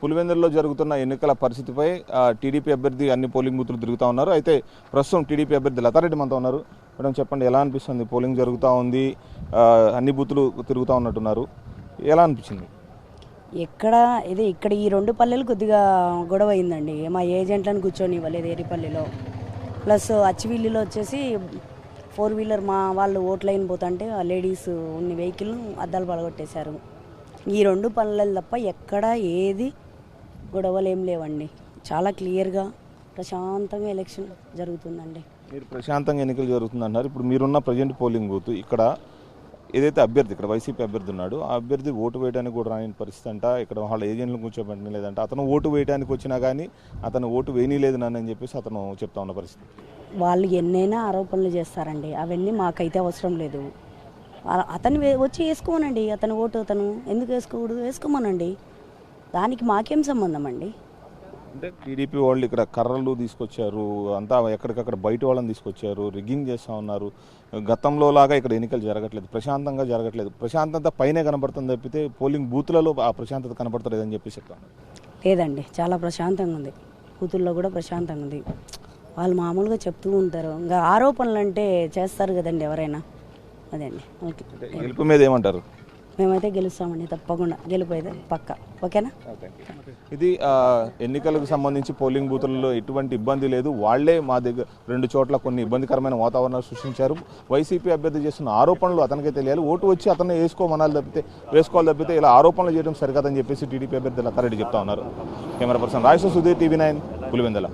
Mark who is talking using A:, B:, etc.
A: పులివెందులలో జరుగుతున్న ఎన్నికల పరిస్థితిపై టీడీపీ అభ్యర్థి అన్ని పోలింగ్ బూతులు తిరుగుతూ ఉన్నారు. అయితే ప్రస్తుతం టీడీపీ అభ్యర్థి లతారెడ్డి మనతో ఉన్నారు. మేడం చెప్పండి, ఎలా అనిపిస్తుంది? పోలింగ్ జరుగుతూ ఉంది, అన్ని బూతులు తిరుగుతూ ఉన్నట్టున్నారు, ఎలా అనిపించింది?
B: ఇక్కడ ఈ రెండు పల్లెలు కొద్దిగా గొడవ అయిందండి. మా ఏజెంట్లను కూర్చొని ఇవ్వలేదు ఏరిపల్లిలో, ప్లస్ అచ్చివిల్లిలో వచ్చేసి 4 వీలర్ మా వాళ్ళు ఓట్లైన్ పోతుంటే ఆ లేడీస్ ఉన్న వెహికల్ అద్దాలు పడగొట్టేశారు. ఈ రెండు పల్లెలు తప్ప ఎక్కడ ఏది గొడవలు ఏం లేవండి. చాలా క్లియర్గా ప్రశాంతంగా ఎలక్షన్ జరుగుతుందండి.
A: మీరు ప్రశాంతంగా ఎన్నికలు జరుగుతుందన్నారు. ఇప్పుడు మీరున్న ప్రజెంట్ పోలింగ్ బూత్ ఇక్కడ ఏదైతే అభ్యర్థి, ఇక్కడ వైసీపీ అభ్యర్థి ఉన్నాడు, ఆ అభ్యర్థి ఓటు వేయడానికి కూడా రాని పరిస్థితి అంట. ఇక్కడ వాళ్ళ ఏజెంట్లు కూర్చోబెట్టడం లేదంట. అతను ఓటు వేయడానికి వచ్చినా కానీ అతను ఓటు వేయలేదు అని చెప్పేసి అతను చెప్తా ఉన్న పరిస్థితి.
B: వాళ్ళు ఎన్నైనా ఆరోపణలు చేస్తారండి, అవన్నీ మాకైతే అవసరం లేదు. అతను వచ్చి వేసుకోమనండి, అతను ఓటు అతను ఎందుకు వేసుకోకూడదు, వేసుకోమనండి, దానికి మాకేం సంబంధం అండి.
A: అంటే టీడీపీ వాళ్ళు ఇక్కడ కర్రలు తీసుకొచ్చారు, అంతా ఎక్కడికక్కడ బయట వాళ్ళని తీసుకొచ్చారు, రిగ్గింగ్ చేస్తూ ఉన్నారు. గతంలో లాగా ఇక్కడ ఎన్నికలు జరగట్లేదు, ప్రశాంతంగా జరగట్లేదు. ప్రశాంతత పైనే కనబడుతుంది తప్పితే పోలింగ్ బూత్లలో ఆ ప్రశాంతత కనబడతలేదని చెప్పేసి చెప్తాను.
B: లేదండి, చాలా ప్రశాంతంగా ఉంది. బూతుల్లో కూడా ప్రశాంతంగా ఉంది. వాళ్ళు మామూలుగా చెప్తూ ఉంటారు, ఇంకా ఆరోపణలు అంటే చేస్తారు కదండి ఎవరైనా. అదే అండి. ఓకే,
A: గెలుపు మీద ఏమంటారు?
B: మేమైతే గెలుస్తామండి, తప్పకుండా గెలుపు అయితే పక్క. ఓకేనా?
A: ఇది ఎన్నికలకు సంబంధించి పోలింగ్ బూతులలో ఎటువంటి ఇబ్బంది లేదు. వాళ్లే మా దగ్గర 2 చోట్ల కొన్ని ఇబ్బందికరమైన వాతావరణాలు సృష్టించారు. వైసీపీ అభ్యర్థి చేస్తున్న ఆరోపణలు అతనికే తెలియాలి. ఓటు వచ్చి అతన్ని వేసుకోవాలి తప్పితే ఇలా ఆరోపణలు చేయడం సరికాదని చెప్పేసి టీడీపీ అభ్యర్థి లతారెడ్డి చెప్తా ఉన్నారు. Camera person Rajesh, Sudheer, TV9, Pulivendula.